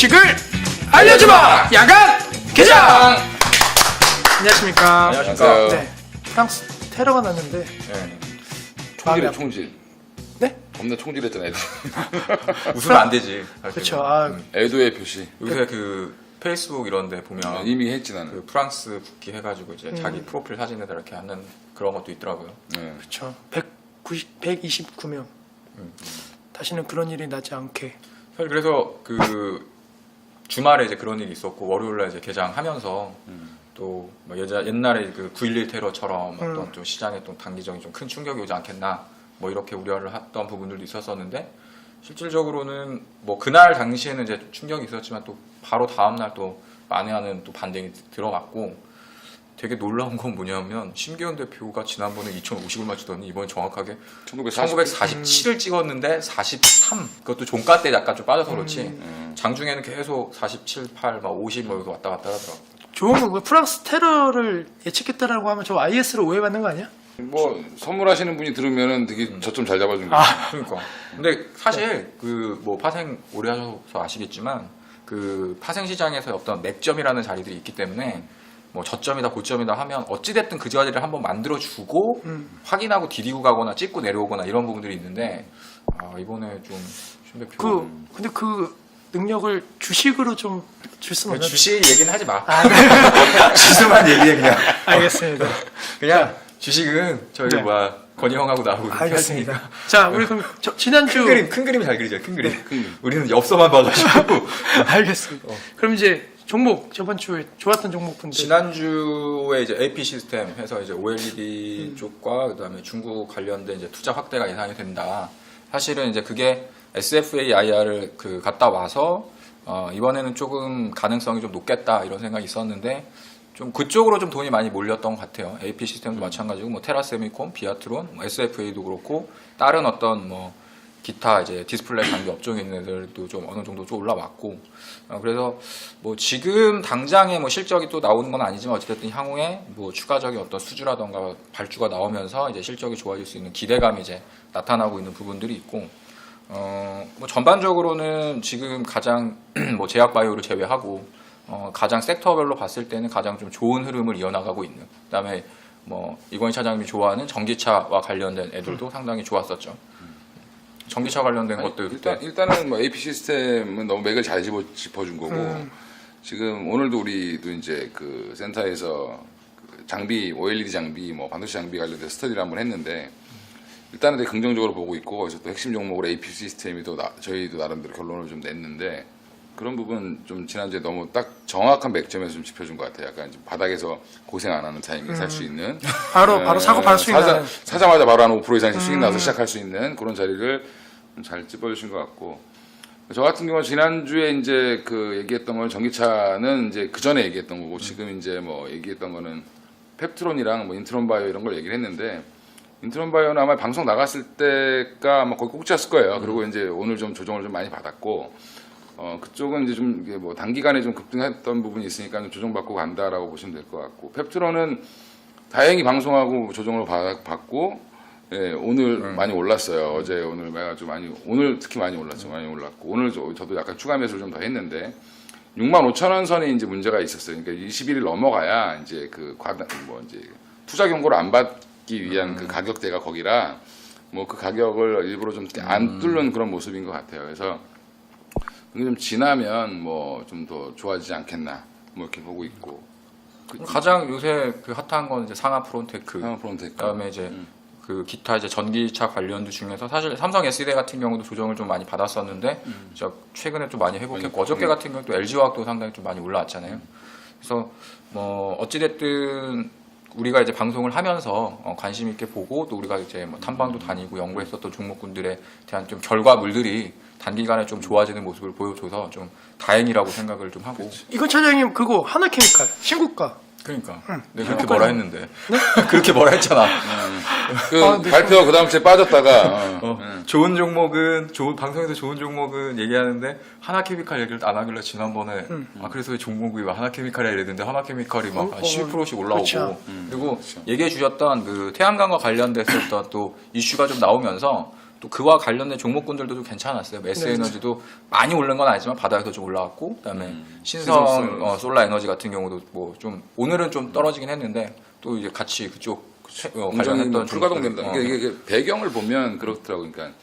주식을 알려주마! 야간 개장! 안녕하십니까. 안녕하십니까. 네. 프랑스 테러가 났는데. 네. 마음이 총질해 아프- 총질. 네? 겁나 총질했잖아 애들. 웃으면 안 되지. 그렇죠. 아, 애도의 표시. 요새 그 페이스북 이런 데 보면 이미 했지 나는. 그 프랑스 국기 해가지고 이제 자기 프로필 사진에다 이렇게 하는 그런 것도 있더라고요. 네. 그렇죠. 129명. 다시는 그런 일이 나지 않게. 사실 그래서 그 주말에 이제 그런 일이 있었고 월요일날 이제 개장하면서 또뭐 옛날에 그 9.11 테러처럼 어떤 좀 시장에 또 단기적인 좀 큰 충격이 오지 않겠나 뭐 이렇게 우려를 했던 부분들도 있었었는데 실질적으로는 뭐 그날 당시에는 이제 충격이 있었지만 또 바로 다음날 또 만회하는 또 반등이 들어갔고 되게 놀라운 건 뭐냐면 심기현 대표가 지난번에 2,050을 맞추더니 이번에 정확하게 1947을 찍었는데 43 그것도 종가 때 약간 좀 빠져서 그렇지 장중에는 계속 47, 8, 막 50 뭐 이렇게 왔다 갔다 하더라고. 좋은 거 프랑스 테러를 예측했다라고 하면 저 IS로 오해받는 거 아니야? 뭐 선물하시는 분이 들으면은 되게 저점 잘 잡아준 거야. 그러니까. 근데 사실 그 뭐 파생 오래 하셔서 아시겠지만 그 파생 시장에서 어떤 맥점이라는 자리들이 있기 때문에 뭐 저점이다 고점이다 하면 어찌됐든 그 자리를 한번 만들어주고 확인하고 디디고 가거나 찍고 내려오거나 이런 부분들이 있는데 이번에 좀 신 대표 근데 그 능력을 주식으로 좀 줄 수는 없나? 주식 얘기는 하지 마. 지수만 얘기해 그냥. 알겠습니다. 그냥 주식은 저기 네. 뭐야 건희 형하고 나하고 그렇게 알겠습니다. 했으니까. 자, 우리 그럼 지난주 큰 그림 잘 그리죠. 큰 그림. 우리는 엽서만 봐가지고. 알겠습니다. 그럼 이제 종목 저번 주에 좋았던 종목분들 지난주에 이제 AP 시스템 해서 이제 OLED 쪽과 그다음에 중국 관련된 이제 투자 확대가 예상이 된다. 사실은 이제 그게 SFAIR을 그 갔다 와서 이번에는 조금 가능성이 좀 높겠다 이런 생각이 있었는데 좀 그쪽으로 좀 돈이 많이 몰렸던 것 같아요. AP 시스템도 마찬가지고 뭐 테라세미콘, 비아트론, 뭐 SFA도 그렇고 다른 어떤 뭐 기타 이제 디스플레이 장비 업종에 있는 애들도 좀 어느 정도 좀 올라왔고 그래서 뭐 지금 당장에 뭐 실적이 또 나오는 건 아니지만 어쨌든 향후에 뭐 추가적인 어떤 수주라던가 발주가 나오면서 이제 실적이 좋아질 수 있는 기대감이 이제 나타나고 있는 부분들이 있고 뭐 전반적으로는 지금 가장 뭐 제약바이오를 제외하고 가장 섹터별로 봤을 때는 가장 좀 좋은 흐름을 이어나가고 있는 그다음에 뭐 이건희 차장님이 좋아하는 전기차와 관련된 애들도 상당히 좋았었죠. 전기차 관련된 것도 일단은 뭐 AP 시스템은 너무 맥을 잘 짚어준 거고 지금 오늘도 우리도 이제 그 센터에서 그 장비 OLED 장비 뭐 반도체 장비 관련된 스터디를 한번 했는데 일단은 되게 긍정적으로 보고 있고 거기서 또 핵심 종목으로 AP 시스템이 또 저희도 나름대로 결론을 좀 냈는데 그런 부분 좀 지난주에 너무 딱 정확한 맥점에서 좀 짚어준 것 같아요. 약간 좀 바닥에서 고생 안 하는 타이밍에 살 수 있는 바로 사고 팔 수 있는 사자마자 바로 한 5% 이상씩 수익 나서 시작할 수 있는 그런 자리를 잘 찝어주신 것 같고 저 같은 경우는 지난주에 이제 그 얘기했던 건 전기차는 이제 그 전에 얘기했던 거고 지금 이제 뭐 얘기했던 거는 펩트론이랑 뭐 인트론바이오 이런 걸 얘기를 했는데 인트론바이오는 아마 방송 나갔을 때가 아마 거의 꼭지였을 거예요. 그리고 이제 오늘 좀 조정을 좀 많이 받았고 그쪽은 이제 좀 이게 뭐 단기간에 좀 급등했던 부분이 있으니까 좀 조정받고 간다라고 보시면 될 것 같고 펩트론은 다행히 방송하고 조정을 받고 예, 오늘 많이 올랐어요. 어제 오늘 매가 많이 오늘 특히 많이 올랐죠. 많이 올랐고 오늘 저도 약간 추가 매수를 좀 더 했는데 65,000원 선에 이제 문제가 있었어요. 그러니까 21일 넘어가야 이제 그 이제 투자 경고를 안 받기 위한 그 가격대가 거기라 뭐 그 가격을 일부러 좀 안 뚫는 그런 모습인 것 같아요. 그래서 이게 좀 지나면 뭐 좀 더 좋아지지 않겠나 뭐 이렇게 보고 있고 가장 요새 그 핫한 건 이제 상하 프론테크, 그다음에 이제 그 기타 이제 전기차 관련주 중에서 사실 삼성 SDI 같은 경우도 조정을 좀 많이 받았었는데 최근에 좀 많이 회복했고 어저께 같은 경우 또 LG화학도 상당히 좀 많이 올라왔잖아요. 그래서 뭐 어찌됐든 우리가 이제 방송을 하면서 관심 있게 보고 또 우리가 이제 뭐 탐방도 다니고 연구했었던 종목군들에 대한 좀 결과물들이 단기간에 좀 좋아지는 모습을 보여줘서 좀 다행이라고 생각을 좀 하고. 이건 차장님 그거 하나케미칼 신고가 그러니까 내가 그렇게 뭐라 했는데 그렇게 뭐라 했잖아. 그 발표 그 다음 주에 빠졌다가 좋은 종목은 방송에서 좋은 종목은 얘기하는데 하나케미칼 얘기를 안 하길래 지난번에 그래서 왜 종목이 왜 하나케미칼이야 이랬는데 하나케미칼이 막 12%씩 올라오고 그렇죠. 그리고 얘기해 주셨던 그 태양광과 관련됐었던 또 이슈가 좀 나오면서 또 그와 관련된 종목군들도 좀 괜찮았어요. 매스 네. 에너지도 많이 오른 건 아니지만 바닥에서 좀 올라왔고, 그다음에 신성 솔라 에너지 같은 경우도 뭐 좀 오늘은 좀 떨어지긴 했는데 또 이제 같이 그쪽 굉장히 관련했던 불가동된다. 종목들. 이게 배경을 보면 그렇더라고. 그러니까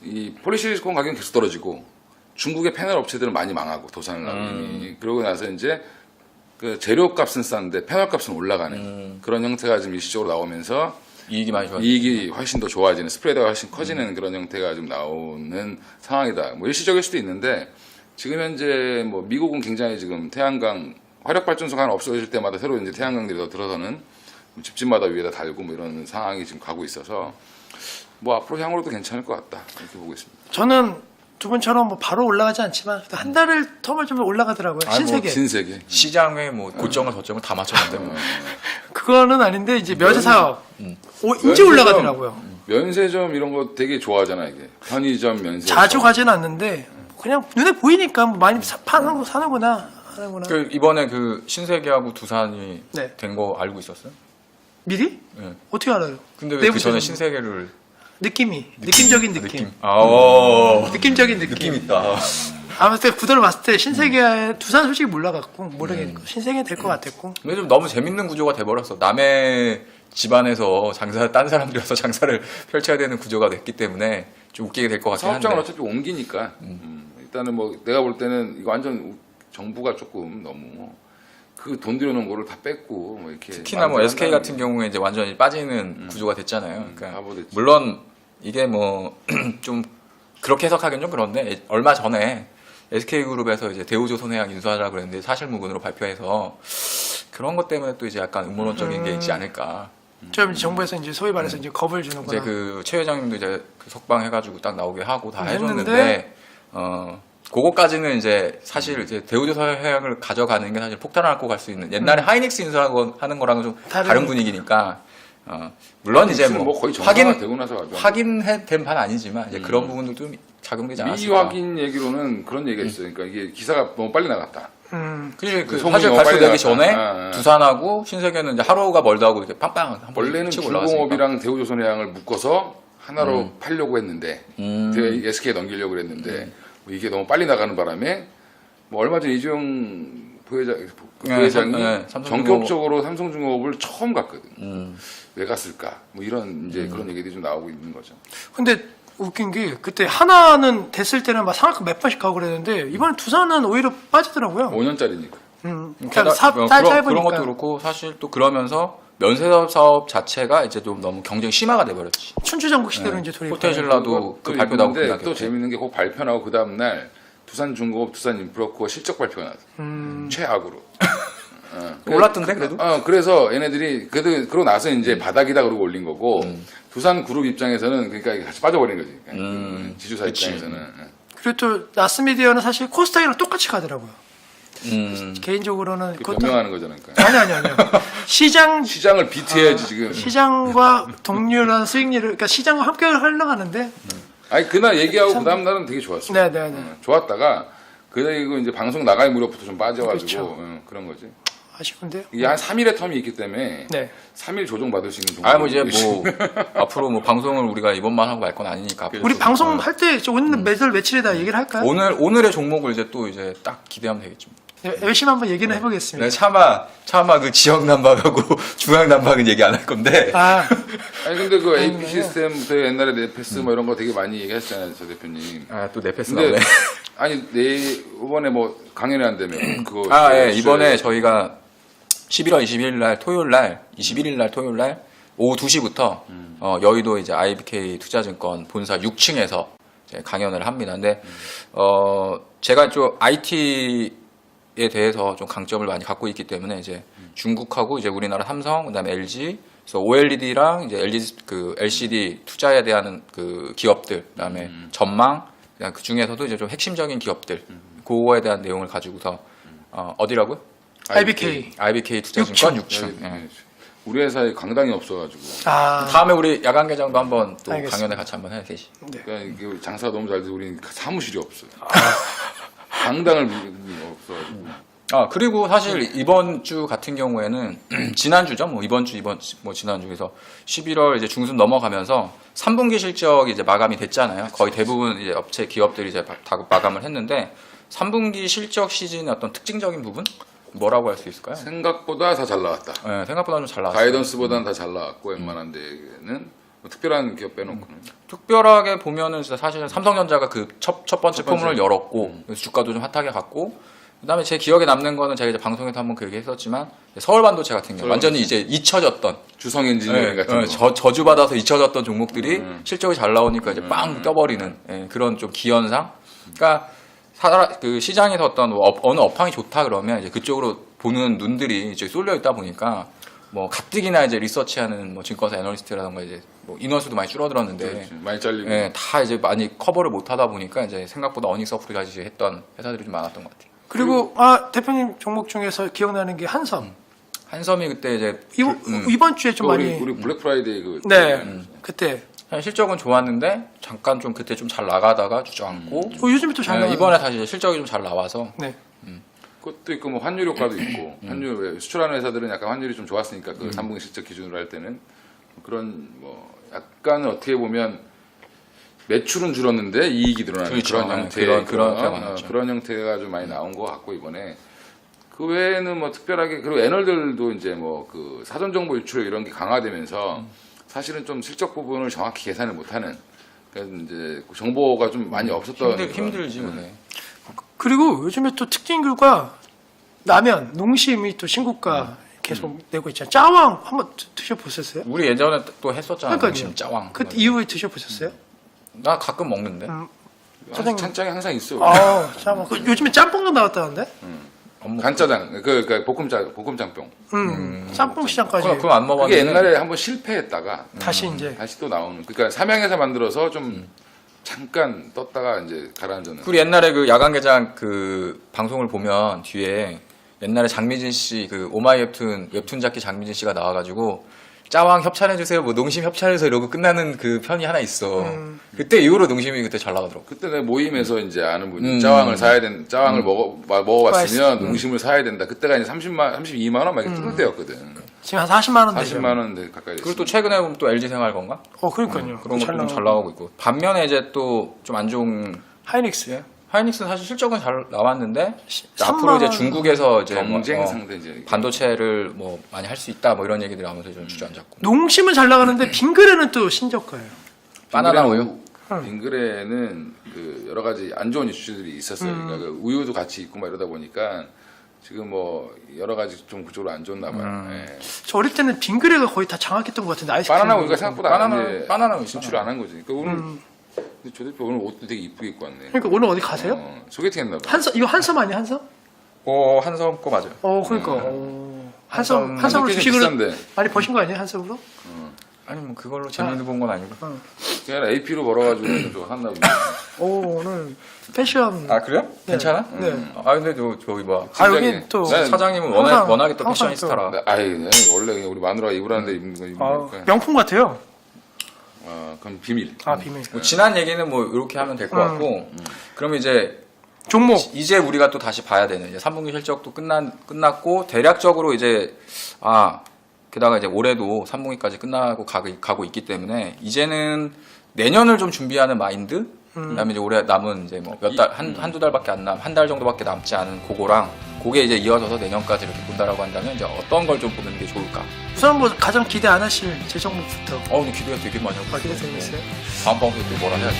이 폴리실리콘 가격은 계속 떨어지고 중국의 패널 업체들은 많이 망하고 도산을 하고 이미 그러고 나서 이제 그 재료값은 싼데 패널 값은 올라가는 그런 형태가 지금 일시적으로 나오면서 이익이 많이 좋아요. 이익이 훨씬 더 좋아지는 스프레드가 훨씬 커지는 그런 형태가 좀 나오는 상황이다. 뭐 일시적일 수도 있는데 지금 현재 뭐 미국은 굉장히 지금 태양광 화력 발전소가 하나 없어질 때마다 새로 이제 태양광들이 더 들어서는 집집마다 위에다 달고 뭐 이런 상황이 지금 가고 있어서 뭐 앞으로 향후로도 괜찮을 것 같다 이렇게 보고 있습니다. 저는 두 분처럼 뭐 바로 올라가지 않지만 한 달을 텀을 좀 올라가더라고요. 아니, 뭐 신세계. 신세계. 시장에 뭐 고점을 저점을 다 맞췄는데 그거는 아닌데 이제 면세 사업 이제 면세점. 올라가더라고요. 면세점 이런 거 되게 좋아하잖아 이게. 편의점 면세점. 자주 가지는 않는데 그냥 눈에 보이니까 뭐 많이 사는구나 하는구나. 그 이번에 그 신세계하고 두산이 네. 된 거 알고 있었어요? 미리? 네. 어떻게 알아요? 근데 왜 그 전에 내부적인 신세계를 느낌적인 느낌. 느낌적인 느낌. 느낌 있다. 아무튼 구도를 봤을 때 신세계 두산 솔직히 몰라갖고 모르겠고 신세계 될 것 같았고. 근데 좀 너무 재밌는 구조가 돼버렸어. 남의 집안에서 딴 사람들이 와서 장사를 펼쳐야 되는 구조가 됐기 때문에 좀 웃기게 될 것 같긴 한데. 사업장을 어차피 옮기니까 일단은 뭐 내가 볼 때는 이거 완전 정부가 조금 너무 그 돈 들여놓은 거를 다 뺐고 뭐 이렇게 특히나 뭐 SK 같은 경우에 이제 완전히 빠지는 구조가 됐잖아요. 그러니까 바보됐지. 물론 이게 뭐 좀 그렇게 해석하기는 좀 그런데 얼마 전에 SK그룹에서 이제 대우조선해양 인수하자고 그랬는데 사실무근으로 발표해서 그런 것 때문에 또 이제 약간 음모론적인 게 있지 않을까. 좀 정부에서 이제 소위 말해서 이제 겁을 주는구나. 이제 그 최 회장님도 이제 그 석방해가지고 딱 나오게 하고 다 했는데 해줬는데 그거까지는 이제 사실 이제 대우조선해양을 가져가는 게 사실 폭탄을 안고 갈 수 있는 옛날에 하이닉스 인수하는 거랑은 좀 다른 분위기니까 물론 이제 뭐 거의 정상화 되고 나서 가죠. 확인된 바는 아니지만 이제 그런 부분들도 좀 작용되지 않았을까. 미확인 얘기로는 그런 얘기가 있어요. 그러니까 이게 기사가 너무 빨리 나갔다. 그 소문이 사실 너무 발표되기 빨리 전에 나갔다. 두산하고 신세계는 이제 하루가 멀다 하고 이렇게 빵빵 한 번 원래는 치고 올라갔으니까. 중공업이랑 대우조선해양을 묶어서 하나로 팔려고 했는데 SK에 넘기려고 그랬는데 뭐 이게 너무 빨리 나가는 바람에 뭐 얼마 전에 이재용 부회장이 전격적으로 삼성중공업을 처음 갔거든. 왜 갔을까? 뭐 이런 이제 그런 얘기들이 좀 나오고 있는 거죠. 근데 웃긴 게 그때 하나는 됐을 때는 막 상한가 몇 번씩 가고 그랬는데 이번에 두산은 오히려 빠지더라고요. 5년짜리니까. 그러니까 그런 것도 그렇고 사실 또 그러면서 면세사업 자체가 이제 좀 너무 경쟁이 심화가 돼버렸지. 춘추전국 시대로 이제 돌입. 호텔신라도 그 발표 나오고 근데 끝나겠고. 또 재밌는 게 그 발표 나고 그 다음 날 두산중공업, 두산인프라코어 실적 발표가 나왔어. 최악으로. 올랐던데 그래도? 그래서 얘네들이 그러고 나서 이제 바닥이다 그러고 올린 거고 두산 그룹 입장에서는 그러니까 같이 빠져버린 거지. 그러니까 지주사 입장에서는. 그리고 또 나스미디어는 사실 코스닥이랑 똑같이 가더라고요. 개인적으로는 그것도 변명하는 거잖아. 그러니까. 아니요. 시장을 비트해야지 지금. 시장과 동률한 수익률을 그러니까 시장과 함께 흘러가는데. 아니 그날 얘기하고 그 다음 날은 되게 좋았어. 네네네. 좋았다가 그리고 이제 방송 나갈 무렵부터 좀 빠져가지고 그렇죠. 그런 거지. 아쉬운데요. 이게 한 3일의 텀이 있기 때문에 네. 3일 조정 받을 수 있는 정도. 뭐 이제 뭐 앞으로 뭐 방송을 우리가 이번만 하고 말 건 아니니까. 우리 방송 할 때 오늘 매달 며칠에다 얘기를 할까요? 오늘의 종목을 이제 또 이제 딱 기대하면 되겠죠. 네, 열심히 한번 얘기는 해보겠습니다. 네, 차마 그 지역 난방하고 중앙 난방은 얘기 안 할 건데. 아니 근데 그 AP 시스템부터 옛날에 네페스 뭐 이런 거 되게 많이 얘기했잖아요, 저 대표님. 또 네페스 근데 나오네. 아니 이번에 뭐 강연회 한다며 그거. 예, 이번에 저희가 11월 21일 날 토요일 날 21일 날 토요일 날 오후 2시부터 여의도 이제 IBK 투자증권 본사 6층에서 이제 강연을 합니다. 근데 제가 좀 IT에 대해서 좀 강점을 많이 갖고 있기 때문에 이제 중국하고 이제 우리나라 삼성, 그다음에 LG, 그래서 OLED랑 이제 LCD 투자에 대한 그 기업들, 그다음에 전망, 그 중에서도 이제 좀 핵심적인 기업들, 그거에 대한 내용을 가지고서 어디라고요? IBK 투자증권 6층. 예. 우리 회사에 강당이 없어가지고. 다음에 우리 야간 개장도 한번 또 알겠습니다. 강연회 같이 한번 해야 되지. 그러니까 이게 장사가 너무 잘 돼서 우리는 사무실이 없어요. 강당을 없어가지고. 그리고 사실 이번 주 같은 경우에는 지난주죠. 뭐 이번 주 지난주에서 11월 이제 중순 넘어가면서 3분기 실적이 이제 마감이 됐잖아요. 거의 대부분 이제 업체 기업들이 이제 다 마감을 했는데 3분기 실적 시즌의 어떤 특징적인 부분 뭐라고 할 수 있을까요? 생각보다 다 잘 나왔다. 네, 생각보다 좀 잘 나왔어요. 가이던스보다는 다 잘 나왔고 웬만한 데는 뭐 특별한 기업 빼놓고는 특별하게 보면은 진짜 사실은 삼성전자가 그 첫 번째 포문을 열었고 그래서 주가도 좀 핫하게 갔고 그다음에 제 기억에 남는 거는 제가 이제 방송에서 한번 그 얘기했었지만 서울반도체 같은 경우 완전히 이제 잊혀졌던 주성 엔지니어링 같은 거. 저주받아서 잊혀졌던 종목들이 실적이 잘 나오니까 이제 빵 껴버리는 그런 좀 기현상. 그러니까 그 시장에서 어떤 어느 업황이 좋다 그러면 이제 그쪽으로 보는 눈들이 이제 쏠려 있다 보니까 뭐 가뜩이나 이제 리서치하는 뭐 증권사 애널리스트라던가 이제 뭐 인원수도 많이 줄어들었는데 그렇지. 많이 잘리고. 다 이제 많이 커버를 못 하다 보니까 이제 생각보다 어닝 서프라이즈 했던 회사들이 좀 많았던 것 같아요. 그리고 대표님 종목 중에서 기억나는 게 한섬. 한섬이 그때 이제 이번 주에 좀 많이. 우리 블랙 프라이데이 그 네. 그때. 실적은 좋았는데 잠깐 좀 그때 좀 잘 나가다가 주저앉고 요즘에 또 잘 나가요. 이번에 다시 실적이 좀 잘 나와서 네. 그것도 있고 뭐 환율 효과도 있고 환율 수출하는 회사들은 약간 환율이 좀 좋았으니까 그 3분기 실적 기준으로 할 때는 그런 뭐 약간은 어떻게 보면 매출은 줄었는데 이익이 늘어나는 그렇죠. 그런 형태의 그런 형태가 좀 많이 나온 것 같고 이번에 그 외에는 뭐 특별하게 그리고 애널들도 이제 뭐 그 사전 정보 유출 이런 게 강화되면서 사실은 좀 실적 부분을 정확히 계산을 못하는 그래서 이제 정보가 좀 많이 없었던 힘들지. 네. 그리고 요즘에 또 특징 결과 라면, 농심이 또 신고가 계속 내고 있잖아요. 짜왕 한번 드셔보셨어요? 우리 예전에 또 했었잖아요. 그러니까요. 농심 짜왕. 그 이후에 드셔보셨어요? 나 가끔 먹는데. 사장님. 찬장이 항상 있어. 짜왕. 요즘에 짬뽕도 나왔다는데? 간짜장 그 볶음장병. 짬뽕 시장까지 그거 안 먹었는데. 그게 옛날에 한번 실패했다가 다시 이제 다시 또 나오는. 그러니까 삼양에서 만들어서 좀 잠깐 떴다가 이제 가라앉는. 그리고 옛날에 그 야간개장 그 방송을 보면 뒤에 옛날에 장미진 씨 그 오마이 웹툰 작기 장미진 씨가 나와가지고 짜왕 협찬해주세요, 뭐 농심 협찬해서 이러고 끝나는 그 편이 하나 있어. 그때 이후로 농심이 그때 잘 나가더라고. 그때 내 모임에서 이제 아는 분이 짜왕을 사야 된, 짜왕을 먹어봤으면 농심을 사야 된다. 그때가 이제 32만 원 막 이렇게 뚫을 때였거든. 지금 한 40만 원 되죠. 40만 원 가까이. 그리고 또 최근에 보면 또 LG 생활 건가? 그러니까요. 그런 것도 좀 잘 나가고 있고. 반면에 이제 또 좀 안 좋은 하이닉스. 하이닉스는 사실 실적은 잘 나왔는데 삼만 앞으로 이제 중국에서 이제 경쟁 뭐, 상대 이제 반도체를 뭐 많이 할 수 있다 뭐 이런 얘기들이 나오면서 좀 주저앉았고. 농심은 잘 나가는데 빙그레는 또 신저가예요. 바나나 우유. 빙그레는 그 여러 가지 안 좋은 이슈들이 있었어요. 그러니까 그 우유도 같이 있고 막 이러다 보니까 지금 뭐 여러 가지 좀 그쪽으로 안 좋나 봐요. 예. 저 어릴 때는 빙그레가 거의 다 장악했던 것 같은데 아이스크림. 바나나 우유가 생각보다 바나나 우유 진출 안 한 거지. 그러니까 오늘 근데 조 대표 오늘 옷도 되게 이쁘게 입고 왔네. 그러니까 오늘 어디 가세요? 소개팅 했나 봐. 한섬 이거 한섬 아니야 한섬? 한섬 거 맞아요. 그러니까 한섬으로 한섬 주식을 비싼데. 많이 버신 거 아니에요 한섬으로? 아니 뭐 그걸로 재미있는 본 건 아니고. 그냥 AP로 벌어가지고 좀 샀나 보네. 오늘 패션. 그래요? 괜찮아? 네. 근데 저기 뭐 여기 또 난- 사장님은 항상- 워낙에 또 항상 패셔니스타라. 원래 그냥 우리 마누라가 입으라는데 입는 거 입는 거니까. 명품 같아요. 그럼 비밀. 비밀. 뭐 지난 얘기는 뭐 이렇게 하면 될 것 같고. 그럼 이제 종목. 이제 우리가 또 다시 봐야 되는 이제 3분기 실적도 끝났고 대략적으로 이제 게다가 이제 올해도 3분기까지 끝나고 가고 있기 때문에 이제는 내년을 좀 준비하는 마인드. 그다음에 이제 올해 남은 이제 뭐 몇 달 한두 달밖에 한 달 정도밖에 남지 않은 그게 이제 이어져서 내년까지 이렇게 본다라고 한다면 이제 어떤 걸 좀 보는 게 좋을까? 우선 뭐 가장 기대 안 하실 제 종목부터. 근데 기대가 되게 많이 하고 기대 되고 있어요. 다음 방송에 또 뭐라 해야지.